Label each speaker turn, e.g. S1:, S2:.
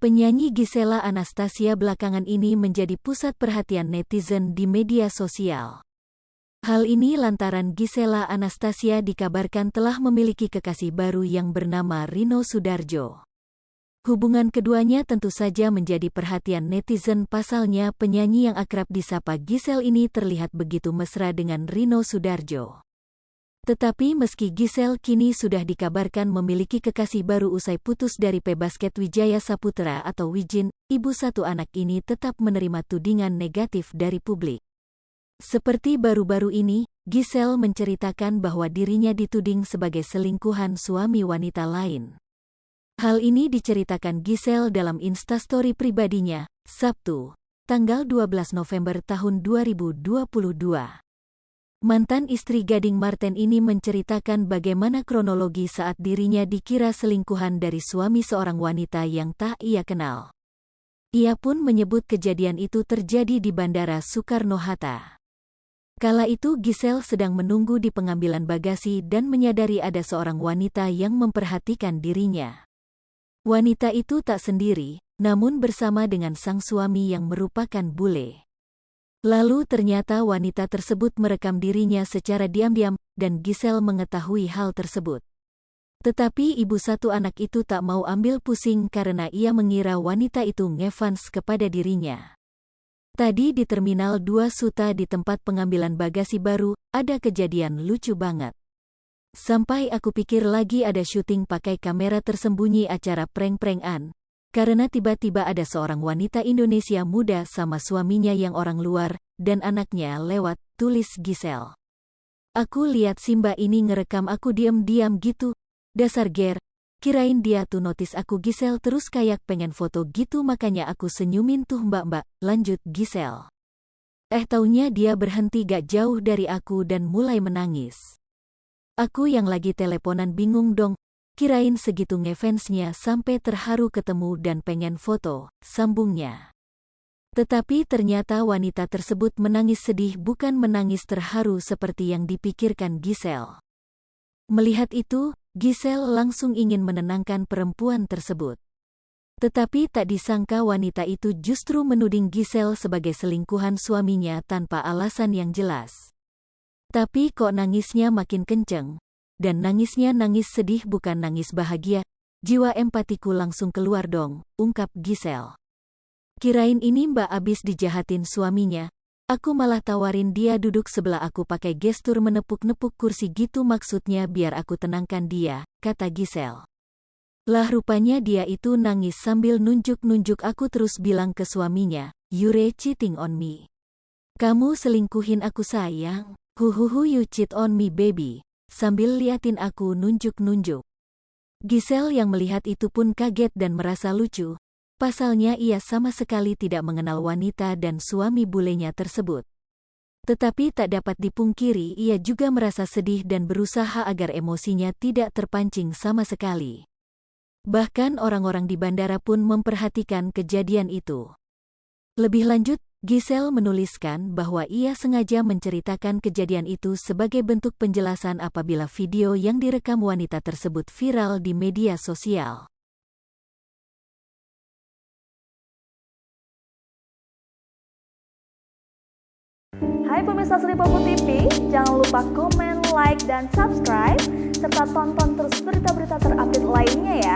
S1: Penyanyi Gisela Anastasia belakangan ini menjadi pusat perhatian netizen di media sosial. Hal ini lantaran Gisela Anastasia dikabarkan telah memiliki kekasih baru yang bernama Rino Soedarjo. Hubungan keduanya tentu saja menjadi perhatian netizen, pasalnya penyanyi yang akrab disapa Gisel ini terlihat begitu mesra dengan Rino Soedarjo. Tetapi meski Gisel kini sudah dikabarkan memiliki kekasih baru usai putus dari pebasket Wijaya Saputra atau Wijin, ibu satu anak ini tetap menerima tudingan negatif dari publik. Seperti baru-baru ini, Gisel menceritakan bahwa dirinya dituding sebagai selingkuhan suami wanita lain. Hal ini diceritakan Gisel dalam Instastory pribadinya, Sabtu, tanggal 12 November tahun 2022. Mantan istri Gading Marten ini menceritakan bagaimana kronologi saat dirinya dikira selingkuhan dari suami seorang wanita yang tak ia kenal. Ia pun menyebut kejadian itu terjadi di Bandara Soekarno-Hatta. Kala itu Gisel sedang menunggu di pengambilan bagasi dan menyadari ada seorang wanita yang memperhatikan dirinya. Wanita itu tak sendiri, namun bersama dengan sang suami yang merupakan bule. Lalu ternyata wanita tersebut merekam dirinya secara diam-diam, dan Gisel mengetahui hal tersebut. Tetapi ibu satu anak itu tak mau ambil pusing karena ia mengira wanita itu ngefans kepada dirinya. Tadi di Terminal 2 Suta di tempat pengambilan bagasi baru, ada kejadian lucu banget. Sampai aku pikir lagi ada syuting pakai kamera tersembunyi acara prank-prankan. Karena tiba-tiba ada seorang wanita Indonesia muda sama suaminya yang orang luar, dan anaknya lewat, tulis Gisel. Aku lihat si mbak ini ngerekam aku diam-diam gitu. Dasar ger, kirain dia tuh notis aku. Gisel terus kayak pengen foto gitu, makanya aku senyumin tuh mbak-mbak, lanjut Gisel. Taunya dia berhenti gak jauh dari aku dan mulai menangis. Aku yang lagi teleponan bingung dong. Kirain segitu ngefansnya sampai terharu ketemu dan pengen foto, sambungnya. Tetapi ternyata wanita tersebut menangis sedih, bukan menangis terharu seperti yang dipikirkan Gisel. Melihat itu, Gisel langsung ingin menenangkan perempuan tersebut. Tetapi tak disangka wanita itu justru menuding Gisel sebagai selingkuhan suaminya tanpa alasan yang jelas. Tapi kok nangisnya makin kenceng. Dan nangisnya nangis sedih, bukan nangis bahagia. Jiwa empatiku langsung keluar dong, ungkap Gisel. Kirain ini mbak abis dijahatin suaminya. Aku malah tawarin dia duduk sebelah aku pakai gestur menepuk-nepuk kursi gitu, maksudnya biar aku tenangkan dia, kata Gisel. Lah rupanya dia itu nangis sambil nunjuk-nunjuk aku, terus bilang ke suaminya, "You're cheating on me. Kamu selingkuhin aku sayang. Huhuhu, you cheat on me baby." Sambil liatin aku nunjuk-nunjuk. Gisel yang melihat itu pun kaget dan merasa lucu. Pasalnya ia sama sekali tidak mengenal wanita dan suami bulenya tersebut. Tetapi tak dapat dipungkiri ia juga merasa sedih dan berusaha agar emosinya tidak terpancing sama sekali. Bahkan orang-orang di bandara pun memperhatikan kejadian itu. Lebih lanjut, Gisel menuliskan bahwa ia sengaja menceritakan kejadian itu sebagai bentuk penjelasan apabila video yang direkam wanita tersebut viral di media sosial.
S2: Hai pemirsa Sri Popo TV, jangan lupa komen, like, dan subscribe, serta tonton terus berita-berita terupdate lainnya ya.